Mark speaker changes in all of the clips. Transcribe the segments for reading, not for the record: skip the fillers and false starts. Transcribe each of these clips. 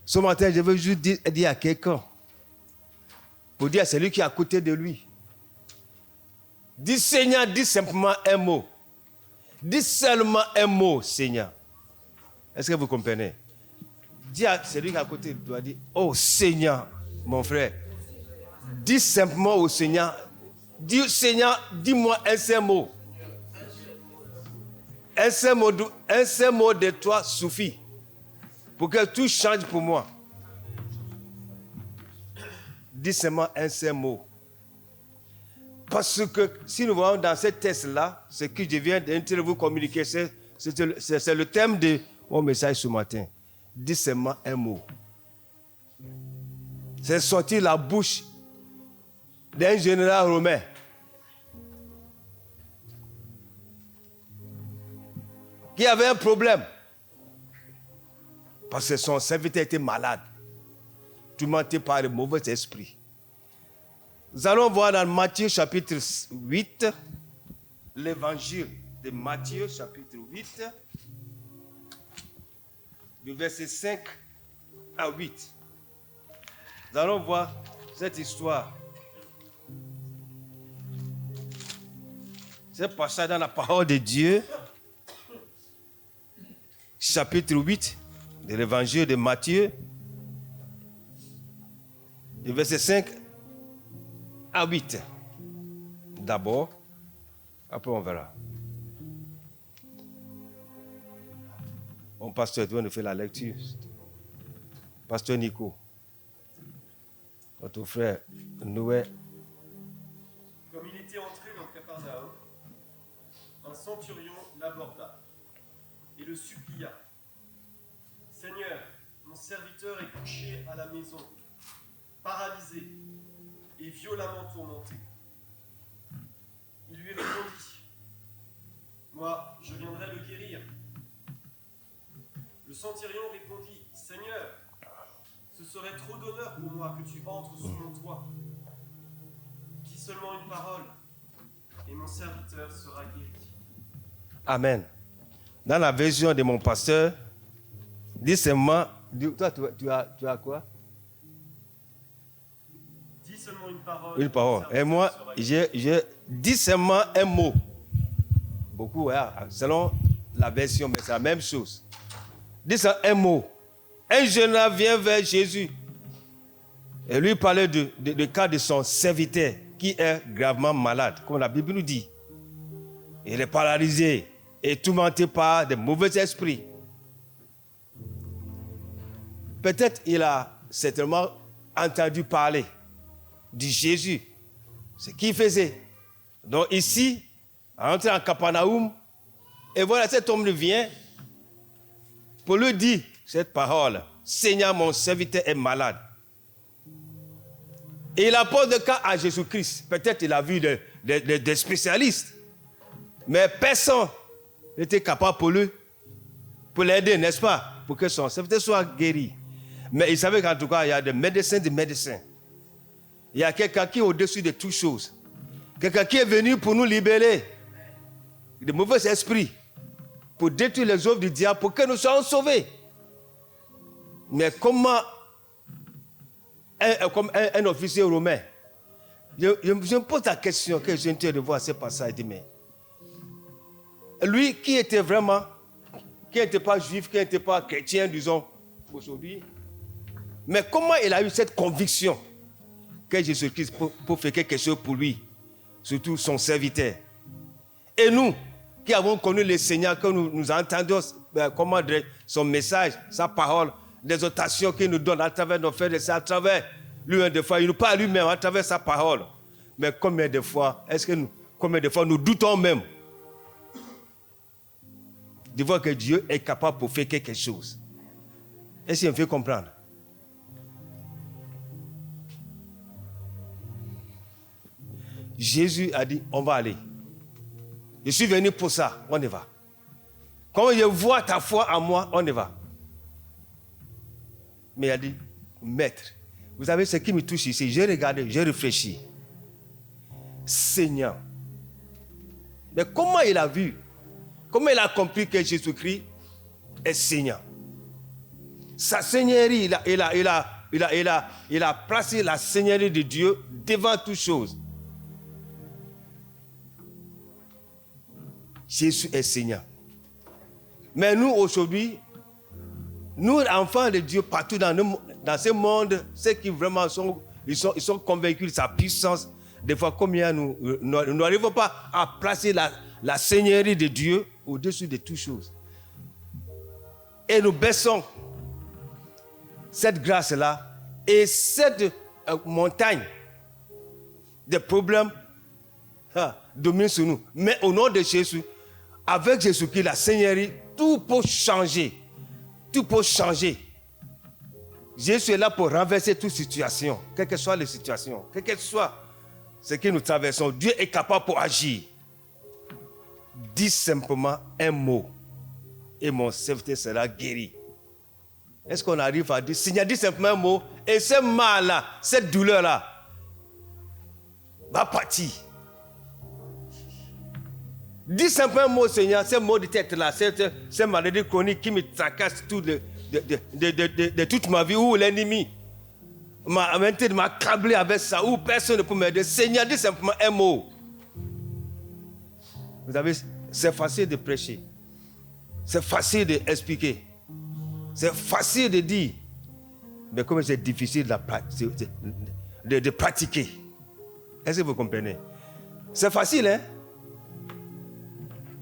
Speaker 1: Ce matin, je veux juste dire à quelqu'un, pour dire à celui qui est à côté de lui, dis Seigneur, dis simplement un mot. Dis seulement un mot, Seigneur. Est-ce que vous comprenez? Dis à celui qui est à côté de toi, dis, oh Seigneur, mon frère, dis simplement au Seigneur, dis Seigneur, dis-moi un seul mot. Un seul mot de toi suffit pour que tout change pour moi. Dis seulement un seul mot. Parce que si nous voyons dans ce texte-là, ce que je viens de vous communiquer, c'est le thème de mon message ce matin. Dis seulement un mot. C'est sorti de la bouche d'un général romain. Qui avait un problème. Parce que son serviteur était malade. Tourmenté par le mauvais esprit. Nous allons voir dans Matthieu chapitre 8, l'évangile de Matthieu chapitre 8, du verset 5 à 8. Nous allons voir cette histoire. C'est passage dans la parole de Dieu, chapitre 8 de l'évangile de Matthieu, du verset 5 à 8. D'abord, après on verra. Mon pasteur doit nous faire la lecture. Pasteur Nico, notre frère Noé.
Speaker 2: Comme il était entré dans Capharnaüm, un centurion l'aborda et le supplia. Seigneur, mon serviteur est couché à la maison, paralysé et violemment tourmenté. Il lui répondit, moi, je viendrai le guérir. Le centurion répondit, Seigneur, ce serait trop d'honneur pour moi que tu entres sous mon toit. Dis seulement une parole, et mon serviteur sera guéri.
Speaker 1: Amen. Dans la version de mon pasteur, dis seulement, toi tu as quoi?
Speaker 2: Dis seulement une parole.
Speaker 1: Une parole. Et moi, je dis seulement un mot. Beaucoup, selon la version, mais c'est la même chose. Dis ça un mot. Un jeune homme vient vers Jésus et lui parlait du cas de son serviteur qui est gravement malade, comme la Bible nous dit. Il est paralysé et tourmenté par de mauvais esprits. Peut-être il a certainement entendu parler de Jésus, ce qu'il faisait. Donc ici, rentré en Capharnaüm, et voilà, cet homme vient pour lui dire cette parole. Seigneur, mon serviteur est malade. Et il apporte le cas à Jésus-Christ. Peut-être il a vu des spécialistes. Mais personne n'était capable pour lui, pour l'aider, n'est-ce pas? Pour que son serviteur soit guéri. Mais il savait qu'en tout cas, il y a des médecins. Il y a quelqu'un qui est au-dessus de toutes choses. Quelqu'un qui est venu pour nous libérer de mauvais esprits, pour détruire les œuvres du diable, pour que nous soyons sauvés. Mais comment un officier romain, je me pose la question que j'ai entendu de voir ce passage, mais lui qui était vraiment, qui n'était pas juif, qui n'était pas chrétien, disons, aujourd'hui, mais comment il a eu cette conviction que Jésus-Christ peut faire quelque chose pour lui, surtout son serviteur. Et nous, qui avons connu le Seigneur, que nous entendons comment son message, sa parole, l'exhortation qu'il nous donne à travers nos frères et sœurs, à travers lui-même des fois, il nous parle lui-même à travers sa parole. Mais combien de fois nous doutons même de voir que Dieu est capable pour faire quelque chose. Est-ce qu'il me fait comprendre? Jésus a dit, on va aller. Je suis venu pour ça, on y va. Quand je vois ta foi en moi, on y va. Mais il a dit, maître, vous savez ce qui me touche ici, j'ai regardé, j'ai réfléchi. Seigneur. Mais comment il a vu, comment il a compris que Jésus-Christ est Seigneur? Sa seigneurie, il a placé la seigneurie de Dieu devant toutes choses. Jésus est Seigneur. Mais nous, aujourd'hui, nous, enfants de Dieu, partout dans ce monde, ceux qui vraiment sont convaincus de sa puissance, des fois, combien nous n'arrivons pas à placer la seigneurie de Dieu au-dessus de toutes choses. Et nous baissons cette grâce-là et cette montagne de problèmes domine sur nous. Mais au nom de Jésus, avec Jésus-Christ, la seigneurie, tout peut changer. Tout peut changer. Jésus est là pour renverser toute situation, quelle que soit les situations, quelle que soit ce que nous traversons. Dieu est capable pour agir. Dis simplement un mot et mon serviteur sera guéri. Est-ce qu'on arrive à dire, Seigneur, dis simplement un mot et ce mal-là, cette douleur-là va partir. Dis simplement un mot, Seigneur, ce mot de tête-là, cette maladie chronique qui me tracasse de toute ma vie, où l'ennemi m'a câblé avec ça, où personne ne peut m'aider. Seigneur, dis simplement un mot. Vous savez, c'est facile de prêcher. C'est facile d'expliquer. C'est facile de dire. Mais comme c'est difficile de pratiquer. Est-ce que vous comprenez? C'est facile, hein?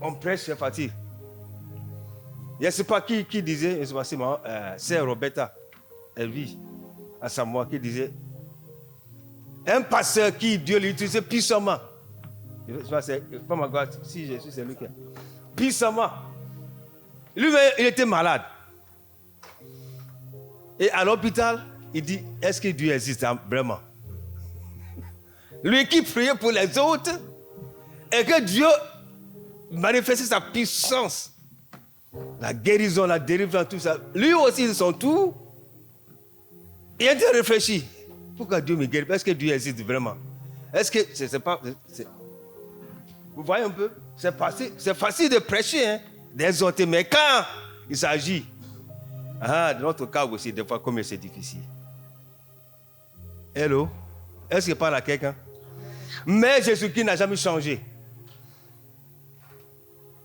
Speaker 1: On prêche, c'est facile. Je ne sais pas qui disait, je ne sais pas si c'est Roberta, elle vit à Samoa, qui disait, un pasteur qui Dieu l'utilisait puissamment. Je ne sais pas, c'est pas ma grâce, si Jésus c'est lui qui a. Puissamment. Lui, il était malade. Et à l'hôpital, il dit, est-ce que Dieu existe vraiment? Lui qui priait pour les autres, et que Dieu manifestait sa puissance, la guérison, la délivrance, tout ça. Lui aussi, de son tour, il a réfléchi. Pourquoi Dieu me guérit? Est-ce que Dieu existe vraiment? Est-ce que c'est pas... Vous voyez un peu? C'est facile de prêcher, hein, d'exhorter, mais quand il s'agit, dans notre cas aussi, des fois, comme c'est difficile. Hello? Est-ce qu'il parle à quelqu'un? Mais Jésus-Christ n'a jamais changé.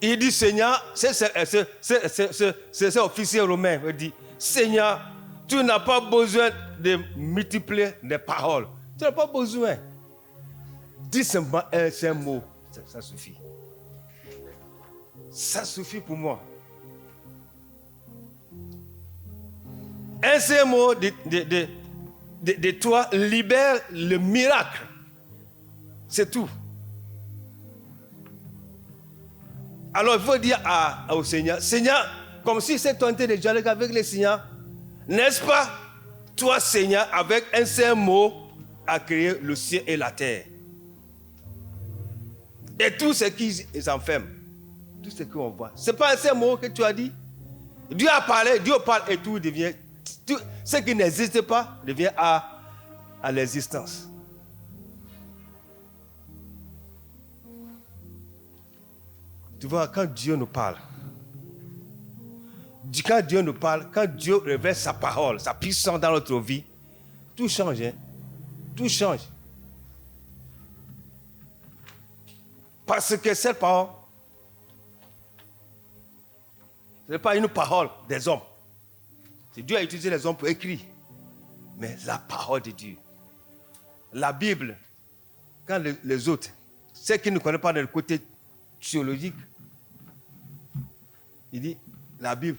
Speaker 1: Il dit, Seigneur, c'est officier romain, il dit, Seigneur, tu n'as pas besoin de multiplier les paroles. Tu n'as pas besoin. Dis simplement un seul mot. Ça suffit. Ça suffit pour moi. Un seul mot de toi libère le miracle. C'est tout. Alors il faut dire au Seigneur, Seigneur, comme si c'est tenté de dialoguer avec le Seigneur, n'est-ce pas, toi Seigneur, avec un seul mot, a créé le ciel et la terre. Et tout ce qui s'enferme, tout ce qu'on voit, ce n'est pas un seul mot que tu as dit. Dieu a parlé, Dieu parle et tout devient, tout, ce qui n'existe pas devient à l'existence. Tu vois, quand Dieu nous parle, quand Dieu révèle sa parole, sa puissance dans notre vie, tout change. Hein? Tout change. Parce que cette parole, ce n'est pas une parole des hommes. C'est Dieu a utilisé les hommes pour écrire. Mais la parole de Dieu. La Bible, quand les autres, ceux qui ne connaissent pas le côté théologique, il dit, la Bible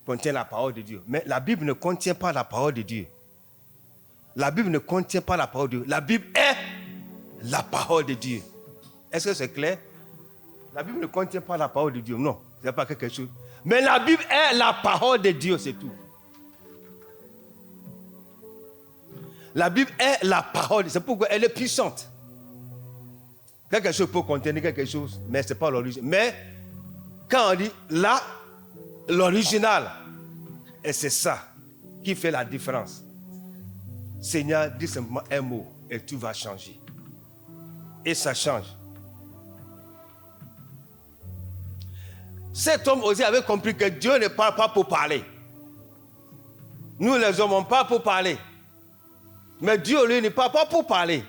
Speaker 1: contient la parole de Dieu. Mais la Bible ne contient pas la parole de Dieu. La Bible ne contient pas la parole de Dieu. La Bible est la parole de Dieu. Est-ce que c'est clair? La Bible ne contient pas la parole de Dieu. Non, ce n'est pas quelque chose. Mais la Bible est la parole de Dieu, c'est tout. La Bible est la parole. C'est pourquoi elle est puissante. Quelque chose peut contenir quelque chose, mais ce n'est pas l'origine. Mais quand on dit là, l'original, et c'est ça qui fait la différence. Seigneur, dis simplement un mot et tout va changer. Et ça change. Cet homme aussi avait compris que Dieu ne parle pas pour parler. Nous les hommes, on parle pour parler. Mais Dieu, lui, ne parle pas pour parler.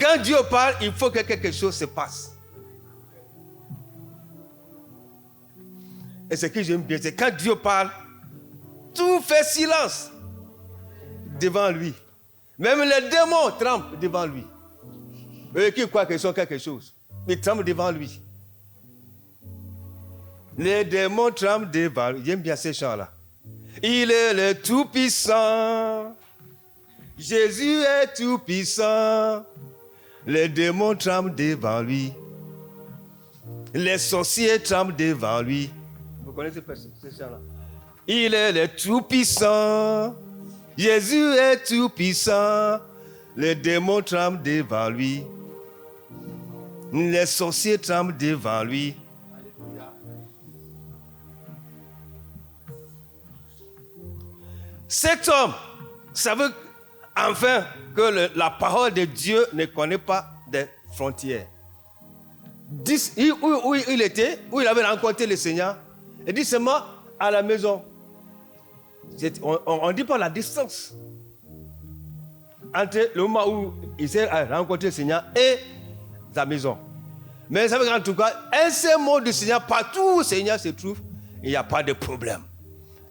Speaker 1: Quand Dieu parle, il faut que quelque chose se passe. Et ce que j'aime bien, c'est quand Dieu parle, tout fait silence devant lui. Même les démons tremblent devant lui. Eux qui croient qu'ils sont quelque chose, ils tremblent devant lui. Les démons tremblent devant lui. J'aime bien ces chants-là. Il est le Tout-Puissant. Jésus est Tout-Puissant. Les démons tremblent devant lui. Les sorciers tremblent devant lui. Vous connaissez ce chant-là? Il est le Tout-Puissant. Jésus est Tout-Puissant. Les démons tremblent devant lui. Les sorciers tremblent devant lui. Cet homme savait enfin que la parole de Dieu ne connaît pas de frontières. Où il était, où il avait rencontré le Seigneur, il dit seulement à la maison. On ne dit pas la distance entre le moment où il s'est rencontré le Seigneur et sa maison. Mais ça veut dire en tout cas, un seul mot du Seigneur, partout où le Seigneur se trouve, il n'y a pas de problème.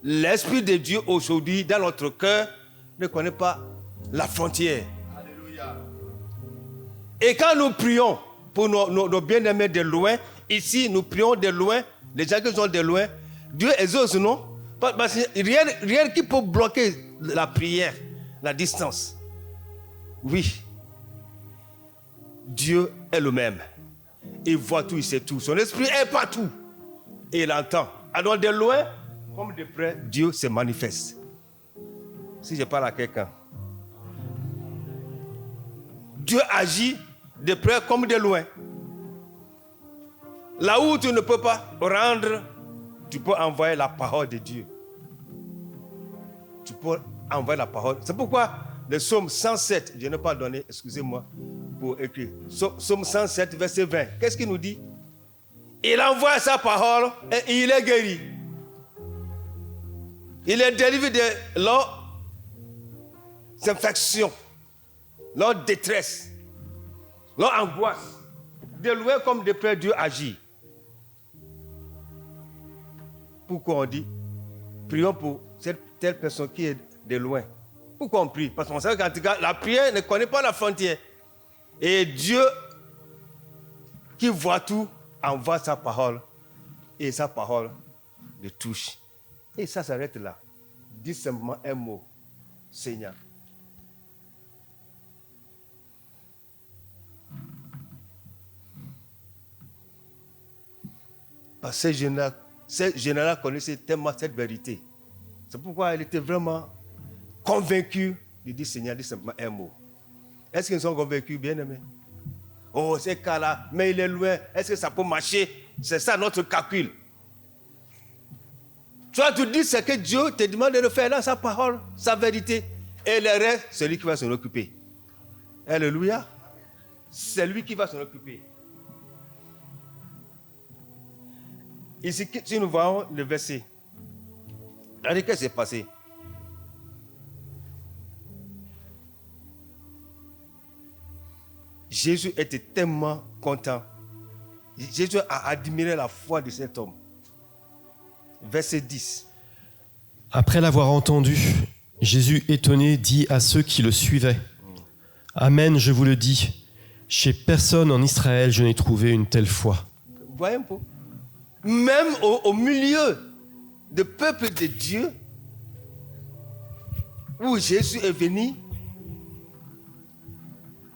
Speaker 1: L'Esprit de Dieu aujourd'hui, dans notre cœur, ne connaît pas la frontière. Alléluia. Et quand nous prions pour nos bien-aimés de loin, ici nous prions de loin, les gens qui sont de loin, Dieu exauce, non? Parce que rien qui peut bloquer la prière, la distance. Oui. Dieu est le même. Il voit tout, il sait tout. Son esprit est partout. Et il entend. Alors de loin, comme de près, Dieu se manifeste. Si je parle à quelqu'un. Dieu agit de près comme de loin. Là où tu ne peux pas rendre, tu peux envoyer la parole de Dieu. Tu peux envoyer la parole. C'est pourquoi le psaume 107, je n'ai pas donné, excusez-moi, pour écrire. Psaume 107, verset 20. Qu'est-ce qu'il nous dit? Il envoie sa parole et il est guéri. Il est délivré de leur infection, leur détresse, leur angoisse. De loin comme de près, Dieu agit. Pourquoi on dit, prions pour cette telle personne qui est de loin. Pourquoi on prie? Parce qu'on sait qu'en tout cas, la prière ne connaît pas la frontière. Et Dieu, qui voit tout, envoie sa parole. Et sa parole le touche. Et ça s'arrête là. Dis simplement un mot. Seigneur. Parce que ce général connaissait tellement cette vérité. C'est pourquoi il était vraiment convaincu de dire Seigneur, dis simplement un mot. Est-ce qu'ils sont convaincus, bien-aimés? Oh, ce cas-là, mais il est loin. Est-ce que ça peut marcher? C'est ça notre calcul. Toi, tu dis ce que Dieu te demande de faire dans sa parole, sa vérité. Et le reste, c'est lui qui va s'en occuper. Alléluia. C'est lui qui va s'en occuper. Ici, si nous voyons le verset, regardez ce qui s'est passé. Jésus était tellement content. Jésus a admiré la foi de cet homme. Verset 10.
Speaker 3: Après l'avoir entendu, Jésus, étonné, dit à ceux qui le suivaient, « Amen, je vous le dis, chez personne en Israël je n'ai trouvé une telle foi. »
Speaker 1: Vous voyez un peu? Même au milieu du peuple de Dieu, où Jésus est venu,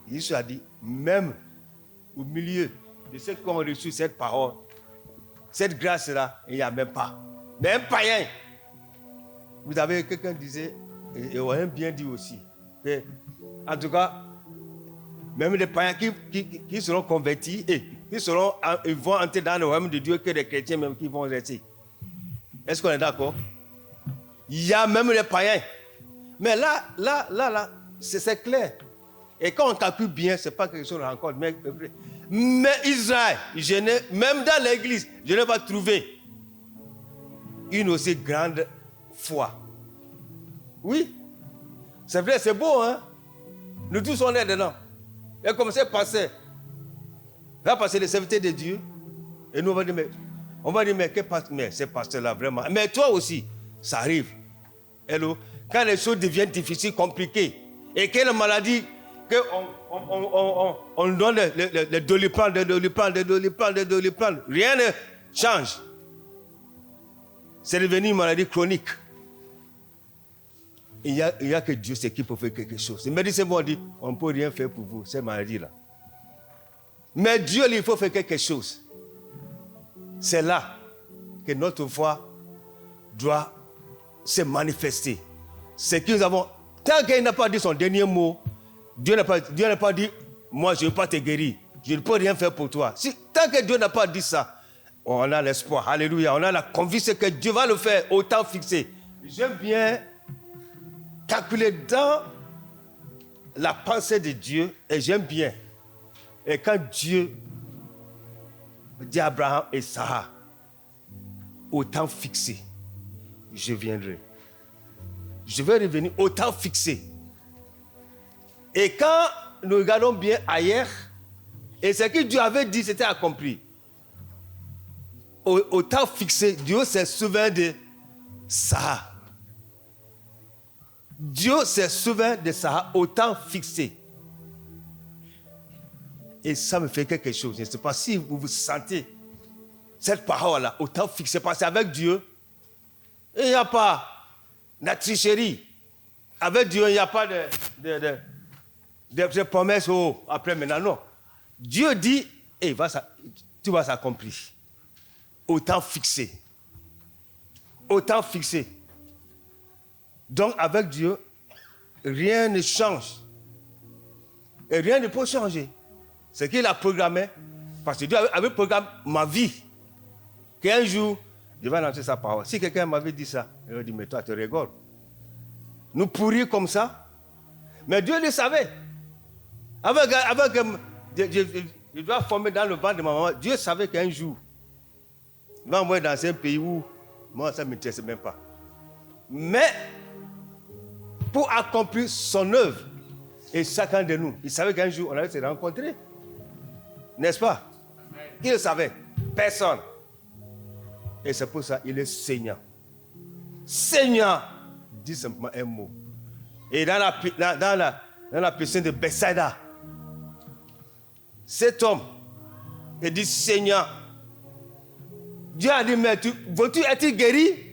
Speaker 1: Jésus a dit, même au milieu de ceux qui ont reçu cette parole, cette grâce-là, il n'y a même pas. Même païen. Vous avez quelqu'un qui disait, et on a bien dit aussi, que, en tout cas, même les païens qui seront convertis, et ils vont entrer dans le royaume de Dieu, que les chrétiens même qui vont rester. Est-ce qu'on est d'accord? Il y a même les païens. Mais là, c'est clair. Et quand on calcule bien, ce n'est pas quelque chose de rencontre. Mais Israël, même dans l'église, je n'ai pas trouvé une aussi grande foi. Oui, c'est vrai, c'est beau, hein? Nous tous, on est dedans. Et comme c'est passé, va passer les serviteurs de Dieu, et nous, on va dire, mais c'est pasteur-là, vraiment. Mais toi aussi, ça arrive. Hello? Quand les choses deviennent difficiles, compliquées, et quelle maladie, on donne les doliprane, rien ne change. C'est devenu une maladie chronique. Il n'y a que Dieu qui peut faire quelque chose. Les médecins vont dire, on ne peut rien faire pour vous, cette maladie-là. Mais Dieu, il faut faire quelque chose. C'est là que notre foi doit se manifester. C'est que nous avons, tant qu'il n'a pas dit son dernier mot, Dieu n'a pas dit, moi je ne vais pas te guérir, je ne peux rien faire pour toi. Tant que Dieu n'a pas dit ça, on a l'espoir, alléluia, on a la conviction que Dieu va le faire au temps fixé. J'aime bien calculer dans la pensée de Dieu, et j'aime bien. Et quand Dieu dit à Abraham et Sarah, au temps fixé, je viendrai. Je vais revenir au temps fixé. Et quand nous regardons bien ailleurs, et ce que Dieu avait dit, c'était accompli. Au temps fixé, Dieu se souvient de Sarah. Dieu se souvient de Sarah au temps fixé. Et ça me fait quelque chose. Je ne sais pas si vous sentez cette parole-là, au temps fixé, parce qu'avec Dieu, il n'y a pas de tricherie. Avec Dieu, il n'y a pas de promesses après maintenant. Non. Dieu dit, tout va s'accomplir. Au temps fixé. Au temps fixé. Donc, avec Dieu, rien ne change. Et rien ne peut changer. Ce qu'il a programmé, parce que Dieu avait programmé ma vie. Qu'un jour, je vais annoncer sa parole. Si quelqu'un m'avait dit ça, il aurait dit, mais toi, tu rigoles. Nous pourrir comme ça. Mais Dieu le savait. Je dois former dans le ventre de ma maman. Dieu savait qu'un jour, il va m'envoyer dans un pays où, moi, ça ne m'intéresse même pas. Mais, pour accomplir son œuvre, et chacun de nous, il savait qu'un jour, on allait se rencontrer. N'est-ce pas? Qui le savait? Personne. Et c'est pour ça qu'il est Seigneur. Seigneur dit simplement un mot. Et dans la piscine de Bethsaïda, cet homme, il dit Seigneur. Dieu a dit, mais veux-tu être guéri?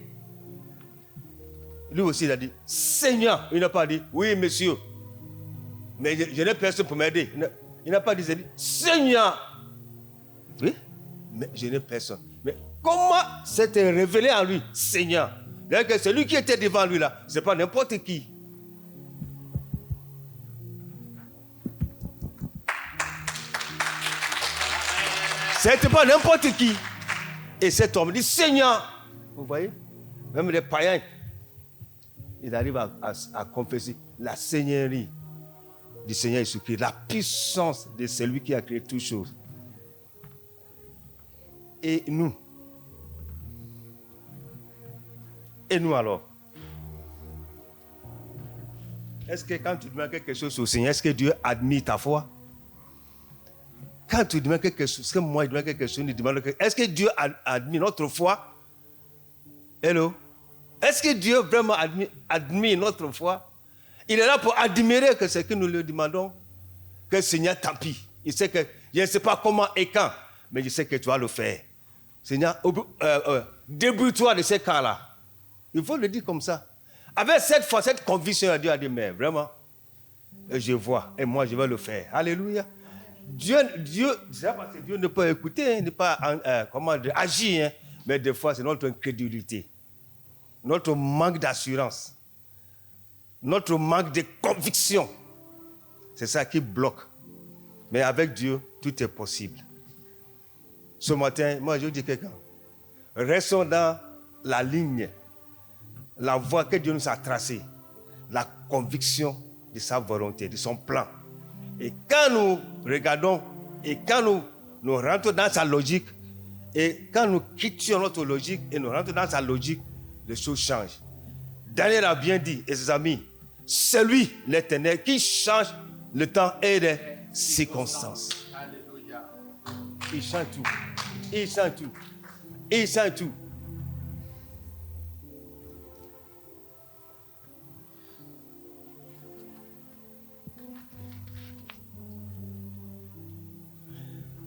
Speaker 1: Lui aussi, il a dit Seigneur. Il n'a pas dit oui, monsieur. Mais je n'ai personne pour m'aider. Il n'a pas dit Seigneur. Oui, mais je n'ai personne. Mais comment c'était révélé en lui, Seigneur? C'est celui qui était devant lui là, ce n'est pas n'importe qui. C'était pas n'importe qui. Et cet homme dit Seigneur. Vous voyez? Même les païens, ils arrivent à confesser la seigneurie du Seigneur Jésus-Christ, la puissance de celui qui a créé toutes choses. Et nous alors, est-ce que quand tu demandes quelque chose au Seigneur, est-ce que Dieu admire ta foi? Quand tu demandes quelque chose, est-ce que moi je demande quelque chose, est-ce que Dieu admire notre foi? Hello? Est-ce que Dieu vraiment admire notre foi? Il est là pour admirer que ce que nous lui demandons, que Seigneur, tant pis. Il sait que je ne sais pas comment et quand, mais je sais que tu vas le faire. Seigneur, débrouille-toi de ces cas-là. Il faut le dire comme ça. Avec cette foi, cette conviction, Dieu a dit, mais vraiment, je vois, et moi je vais le faire. Alléluia. Dieu, c'est parce que Dieu ne peut écouter, ne pas agir, hein, mais des fois c'est notre incrédulité, notre manque d'assurance, notre manque de conviction. C'est ça qui bloque. Mais avec Dieu, tout est possible. Ce matin, moi je dis quelqu'un, restons dans la ligne, la voie que Dieu nous a tracée, la conviction de sa volonté, de son plan. Et quand nous regardons, et quand nous rentrons dans sa logique, et quand nous quittions notre logique et nous rentrons dans sa logique, les choses changent. Daniel a bien dit, et ses amis, c'est lui, l'Éternel, qui change le temps et les circonstances.
Speaker 4: Alléluia.
Speaker 1: Il change tout. Il change tout. Il change tout.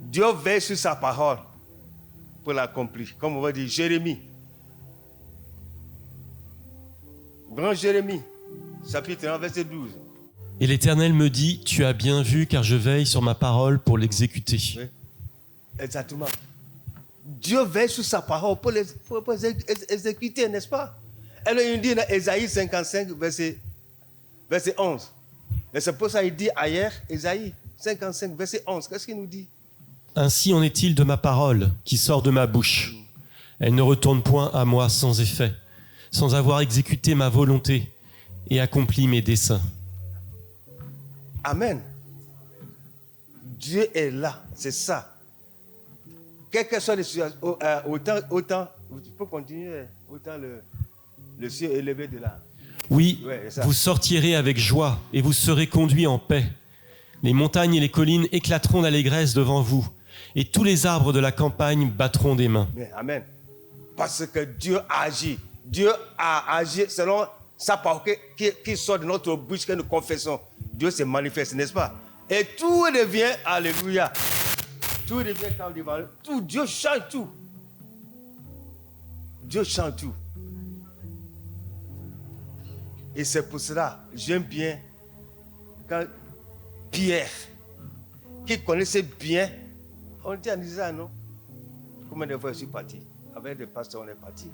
Speaker 1: Dieu veille sur sa parole pour l'accomplir. Comme on va dire, Jérémie. Grand Jérémie, chapitre 1, verset 12.
Speaker 3: Et l'Éternel me dit, tu as bien vu, car je veille sur ma parole pour l'exécuter.
Speaker 1: Oui, exactement. Dieu veille sur sa parole pour exécuter, n'est-ce pas? Alors il dit dans Ésaïe 55, verset 11. Et c'est pour ça qu'il dit ailleurs, Ésaïe 55, verset 11. Qu'est-ce qu'il nous dit?
Speaker 3: Ainsi en est-il de ma parole qui sort de ma bouche. Elle ne retourne point à moi sans effet, sans avoir exécuté ma volonté et accompli mes desseins.
Speaker 1: Amen. Dieu est là, c'est ça. Quelle que soit les situations, autant, tu peux continuer, autant le ciel élevé de là.
Speaker 3: Oui,
Speaker 1: Ouais, c'est ça.
Speaker 3: vous sortirez avec joie et vous serez conduits en paix. Les montagnes et les collines éclateront d'allégresse devant vous, et tous les arbres de la campagne battront des mains.
Speaker 1: Amen. Parce que Dieu a agi. Dieu a agi selon sa parole qui sort de notre bouche que nous confessons. Dieu se manifeste, n'est-ce pas? Et tout devient, alléluia. Tout devient quand devant tout. Dieu change tout. Dieu change tout. Et c'est pour cela, j'aime bien quand Pierre, qui connaissait bien, on dit en Israël, non? Combien de fois je suis parti? Avec des pasteurs, on est parti.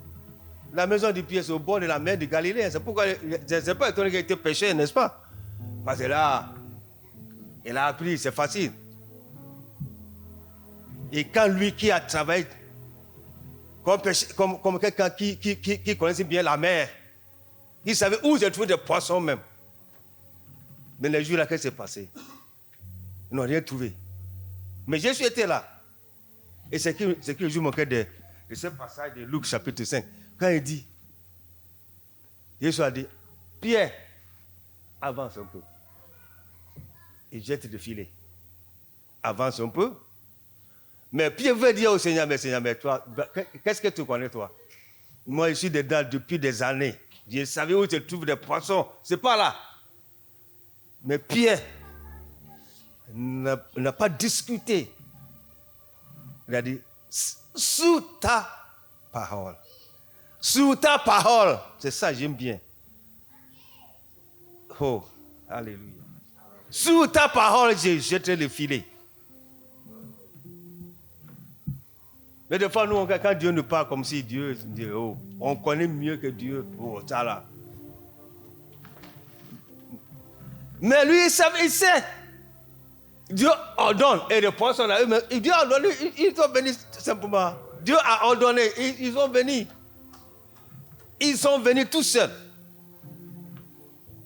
Speaker 1: La maison de Pierre, c'est au bord de la mer de Galilée. C'est pourquoi, c'est pas étonné qu'il ait été péché, n'est-ce pas? Parce que là, il a appris, c'est facile. Et quand lui qui a travaillé comme quelqu'un qui connaissait bien la mer, il savait où j'ai trouvé des poissons même. Mais les jours là, qu'est-ce qui s'est passé? Ils n'ont rien trouvé. Mais Jésus était là. Et c'est que je manquais de ce passage de Luc chapitre 5. Quand il dit, Jésus a dit, Pierre, avance un peu. Il jette le filet. Avance un peu. Mais Pierre veut dire au Seigneur, mais toi, qu'est-ce que tu connais toi? Moi, je suis dedans depuis des années. Je savais où se trouvent des poissons. C'est pas là. Mais Pierre n'a pas discuté. Il a dit, sous ta parole. Sous ta parole. C'est ça, j'aime bien. Oh, alléluia. Sous ta parole, j'ai jeté le filet. Mais des fois, nous, quand Dieu nous parle comme si Dieu, oh, on connaît mieux que Dieu. Oh, ça là. Mais lui, il sait. Dieu ordonne. Et les poissons là, Dieu a ordonné, ils sont venus simplement. Dieu a ordonné, ils sont venus. Ils sont venus tout seuls.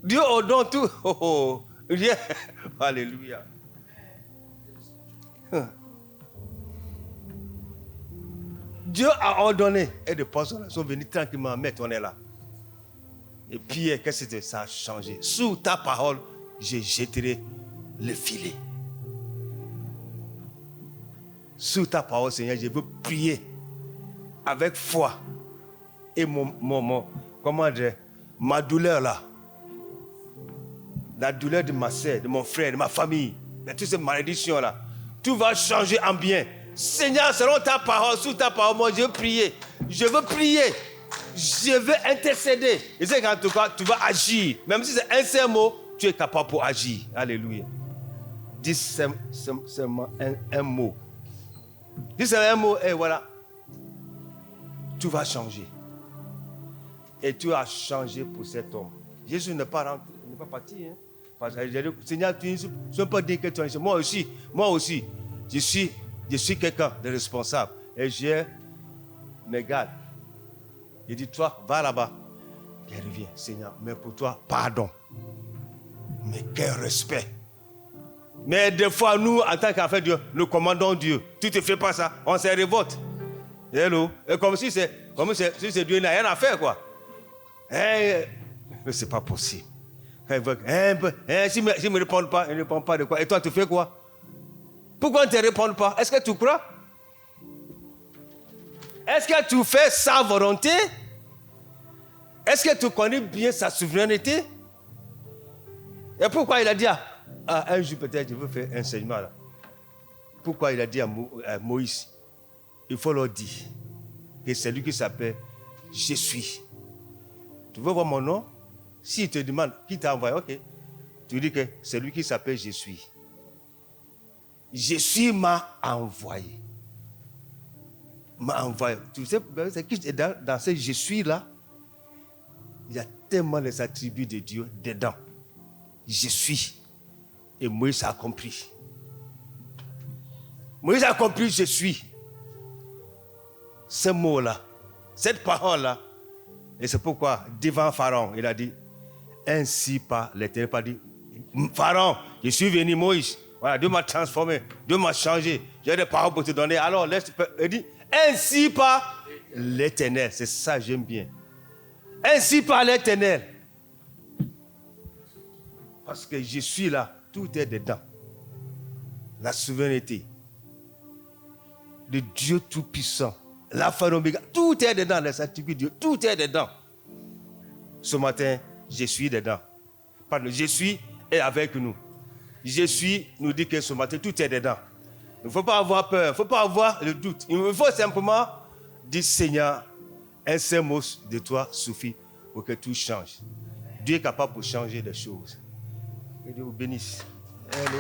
Speaker 1: Dieu ordonne tout. Oh, oh. Yeah. Alléluia. Dieu a ordonné. Et les poissons sont venus tranquillement. Mais on est là. Et Pierre, qu'est-ce que c'était? Ça a changé. Sous ta parole, je jetterai le filet. Sous ta parole, Seigneur, je veux prier avec foi. Et ma douleur là, la douleur de ma soeur, de mon frère, de ma famille, de toutes ces malédictions là, tout va changer en bien. Seigneur, selon ta parole, sous ta parole, moi je veux prier. Je veux prier. Je veux intercéder. Et c'est qu'en tout cas, tu vas agir. Même si c'est un seul mot, tu es capable pour agir. Alléluia. Dis seulement un mot. Dis seulement un mot et voilà. Tout va changer. Et tu as changé pour cet homme. Jésus n'est pas rentré, il n'est pas parti. Hein? Parce que j'ai dit, Seigneur, tu ne peux pas dire que tu es. Moi aussi, je suis quelqu'un de responsable. Et je me garde. Il dit, toi, va là-bas. Il revient, Seigneur, mais pour toi, pardon. Mais quel respect. Mais des fois, nous, en tant qu'enfants de Dieu, nous commandons Dieu. Tu ne te fais pas ça, on se révolte. Hello. Et comme si Dieu n'a rien à faire, quoi. Mais c'est pas possible. Si ne me répondent pas, ils ne répondent pas de quoi. Et toi, tu fais quoi? Pourquoi ils ne te répondent pas? Est-ce que tu crois? Est-ce que tu fais sa volonté? Est-ce que tu connais bien sa souveraineté? Et pourquoi il a dit un jour peut-être je veux faire un enseignement là. Pourquoi il a dit à Moïse, il faut leur dire que c'est lui qui s'appelle Je suis. Tu veux voir mon nom? S'il te demande qui t'a envoyé, ok. Tu dis que c'est lui qui s'appelle Je suis. Je suis m'a envoyé. M'a envoyé. Tu sais, dans ce Je suis là, il y a tellement les attributs de Dieu dedans. Je suis. Et Moïse a compris. Moïse a compris Je suis. Ce mot-là, cette parole-là. Et c'est pourquoi, devant Pharaon, il a dit, ainsi par l'Éternel, pas dit, Pharaon, je suis venu, Moïse. Voilà, Dieu m'a transformé, Dieu m'a changé. J'ai des paroles pour te donner. Alors, il dit, ainsi par l'Éternel. C'est ça, j'aime bien. Ainsi par l'Éternel. Parce que je suis là, tout est dedans. La souveraineté de Dieu Tout-Puissant, l'Alpha et l'Oméga, tout est dedans, les attributs de Dieu, tout est dedans. Ce matin, je suis dedans. Pardon, je suis est avec nous. Je suis nous dit que ce matin, tout est dedans. Il ne faut pas avoir peur, il ne faut pas avoir le doute. Il faut simplement dire, Seigneur, un seul mot de toi suffit pour que tout change. Dieu est capable de changer les choses. Que Dieu vous bénisse. Hello.